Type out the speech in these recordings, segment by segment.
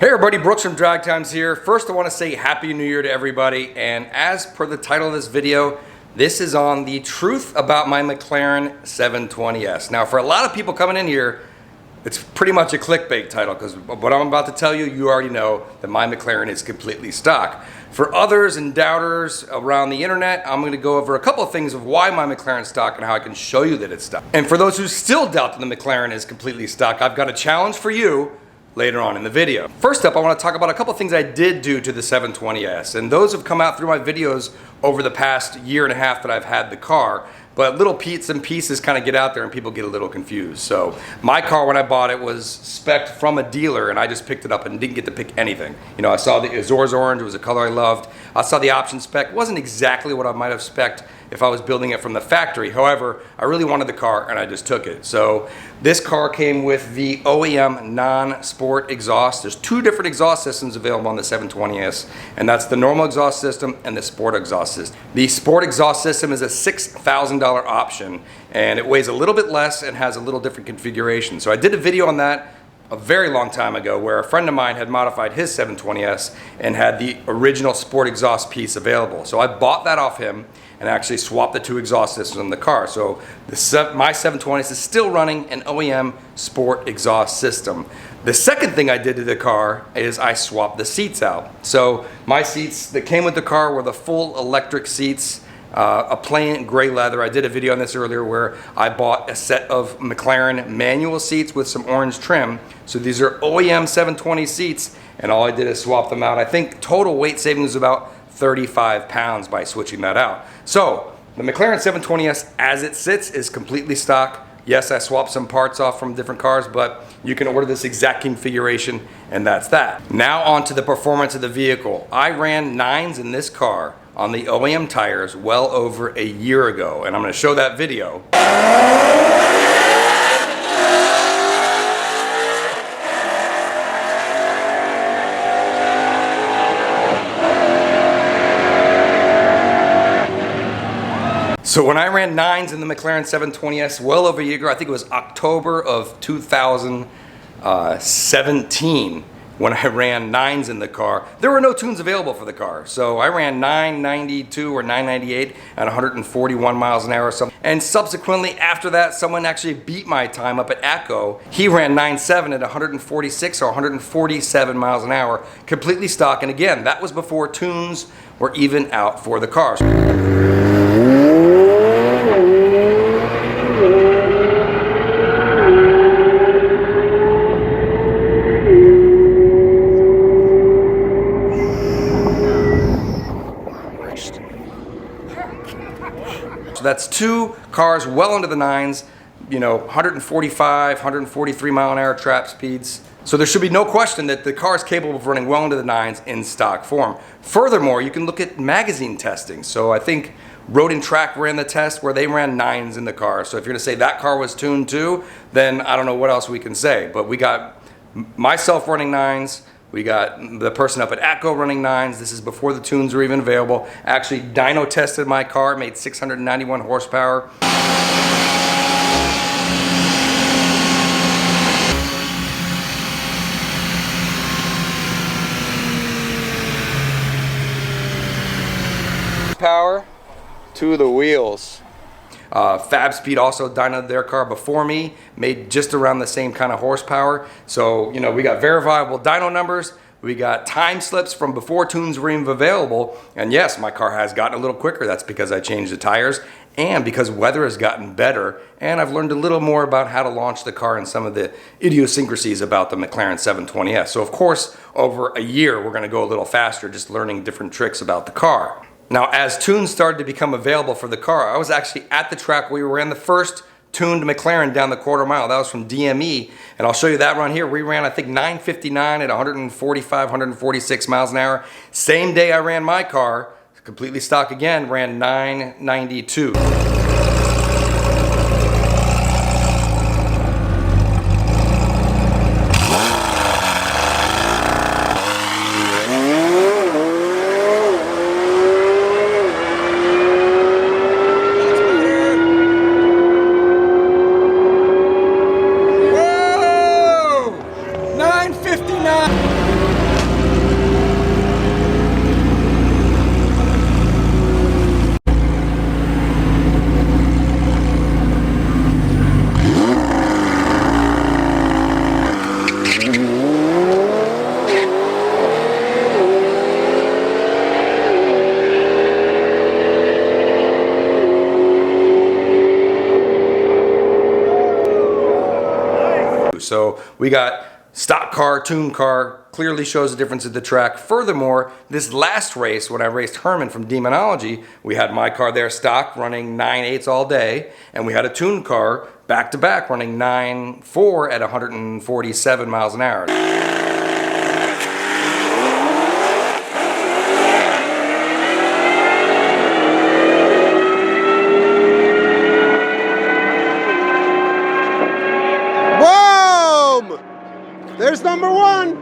Hey everybody, Brooks from DragTimes here. First I want to say Happy New Year to everybody, and as per the title of this video, this is on the truth about my McLaren 720S. Now for a lot of people coming in here, it's pretty much a clickbait title because what I'm about to tell you, you already know that my McLaren is completely stock. For others and doubters around the internet, I'm going to go over a couple of things of why my McLaren's stock and how I can show you that it's stock. And for those who still doubt that the McLaren is completely stock, I've got a challenge for you later on in the video. First up, I want to talk about a couple things I did do to the 720S, and those have come out through my videos over the past year and a half that I've had the car, but little bits and pieces kind of get out there and people get a little confused. So my car, when I bought it, was spec'd from a dealer and I just picked it up and didn't get to pick anything. You know, I saw the Azores orange, it was a color I loved. I saw the option spec, it wasn't exactly what I might have spec'd if I was building it from the factory. However, I really wanted the car and I just took it. So this car came with the OEM non-sport exhaust. There's two different exhaust systems available on the 720S, and that's the normal exhaust system and the sport exhaust system. The sport exhaust system is a $6,000 option, and it weighs a little bit less and has a little different configuration. So I did a video on that a very long time ago where a friend of mine had modified his 720S and had the original sport exhaust piece available. So I bought that off him and actually swapped the two exhaust systems in the car. So my 720S is still running an OEM sport exhaust system. The second thing I did to the car is I swapped the seats out. So my seats that came with the car were the full electric seats, a plain gray leather. I did a video on this earlier where I bought a set of McLaren manual seats with some orange trim. So these are OEM 720 seats, and all I did is swap them out. I think total weight saving was about 35 pounds by switching that out. So the McLaren 720S as it sits is completely stock. Yes, I swapped some parts off from different cars, but you can order this exact configuration, and that's that. Now on to the performance of the vehicle. I ran 9s in this car on the OEM tires well over a year ago, and I'm going to show that video. So when I ran 9s in the McLaren 720S well over a year ago, I think it was October of 2017 when I ran 9s in the car, there were no tunes available for the car. So I ran 992 or 998 at 141 miles an hour or something. And subsequently after that, someone actually beat my time up at ACO. He ran 9.7 at 146 or 147 miles an hour, completely stock. And again, that was before tunes were even out for the car. So that's two cars well into the 9s, you know, 145, 143 mile an hour trap speeds. So there should be no question that the car is capable of running well into the 9s in stock form. Furthermore, you can look at magazine testing. So I think Road and Track ran the test where they ran 9s in the car. So if you're gonna say that car was tuned too, then I don't know what else we can say. But we got myself running 9s. We got the person up at ACO running 9s. This is before the tunes were even available. Actually dyno tested my car, made 691 horsepower. Power to the wheels. Fab Speed also dynoed their car before me, made just around the same kind of horsepower. So, you know, we got verifiable dyno numbers, we got time slips from before tunes were even available, and yes, my car has gotten a little quicker. That's because I changed the tires and because weather has gotten better, and I've learned a little more about how to launch the car and some of the idiosyncrasies about the McLaren 720S. So of course, over a year, we're gonna go a little faster, just learning different tricks about the car. Now, as tunes started to become available for the car, I was actually at the track where we ran the first tuned McLaren down the quarter mile. That was from DME, and I'll show you that run here. We ran, I think, 959 at 145, 146 miles an hour. Same day I ran my car, completely stock again, ran 992. we got stock car, tuned car, clearly shows the difference at the track. Furthermore, this last race, when I raced Herman from Demonology, we had my car there stock running 9.8s all day, and we had a tuned car back to back running 9.4 at 147 miles an hour. There's number one.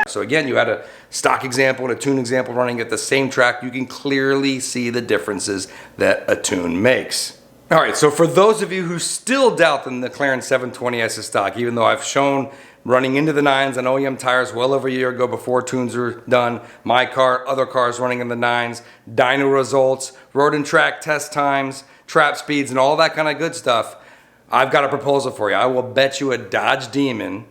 So again, you had a stock example and a tune example running at the same track. You can clearly see the differences that a tune makes. All right, so for those of you who still doubt the McLaren 720S is stock, even though I've shown running into the nines on OEM tires well over a year ago before tunes were done, my car, other cars running in the nines, dyno results, road and track test times, trap speeds, and all that kind of good stuff, I've got a proposal for you. I will bet you a Dodge Demon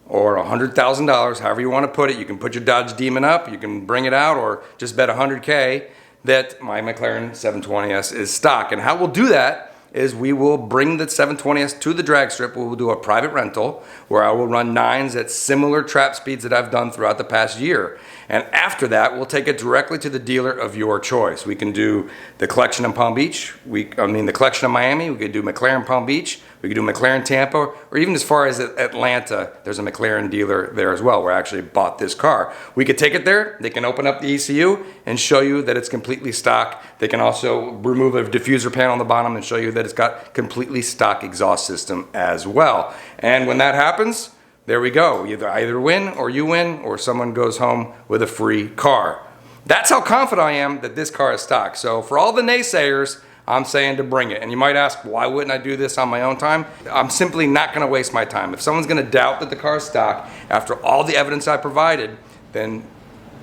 or $100,000, however you want to put it. You can put your Dodge Demon up, you can bring it out, or just bet 100K that my McLaren 720S is stock. And how we'll do that is we will bring the 720S to the drag strip. We will do a private rental where I will run nines at similar trap speeds that I've done throughout the past year. And after that, we'll take it directly to the dealer of your choice. We can do the collection in Palm Beach, the collection in Miami, we could do McLaren Palm Beach, we could do McLaren Tampa, or even as far as Atlanta, there's a McLaren dealer there as well where I actually bought this car. We could take it there, they can open up the ECU and show you that it's completely stock. They can also remove a diffuser panel on the bottom and show you that it's got completely stock exhaust system as well. And when that happens, there we go. You either win or someone goes home with a free car. That's how confident I am that this car is stock. So for all the naysayers, I'm saying to bring it. And you might ask, why wouldn't I do this on my own time? I'm simply not gonna waste my time. If someone's gonna doubt that the car is stock after all the evidence I provided, then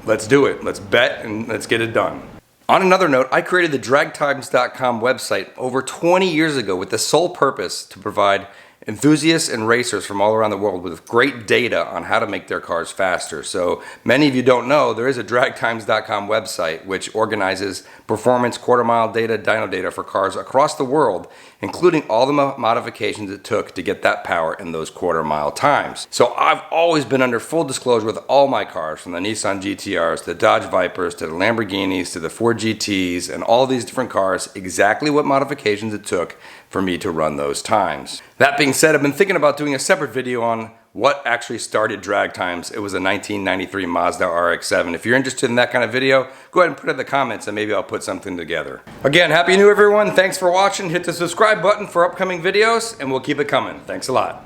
let's do it. Let's bet and let's get it done. On another note, I created the DragTimes.com website over 20 years ago with the sole purpose to provide enthusiasts and racers from all around the world with great data on how to make their cars faster. So many of you don't know, there is a DragTimes.com website which organizes performance, quarter mile data, dyno data for cars across the world, including all the modifications it took to get that power in those quarter mile times. So I've always been under full disclosure with all my cars, from the Nissan GTRs to the Dodge Vipers to the Lamborghinis to the Ford GTs and all these different cars, exactly what modifications it took for me to run those times. That being said, I've been thinking about doing a separate video on what actually started DragTimes. It was a 1993 Mazda RX-7. If you're interested in that kind of video, go ahead and put it in the comments and maybe I'll put something together. Again, Happy New Year, everyone. Thanks for watching. Hit the subscribe button for upcoming videos and we'll keep it coming. Thanks a lot.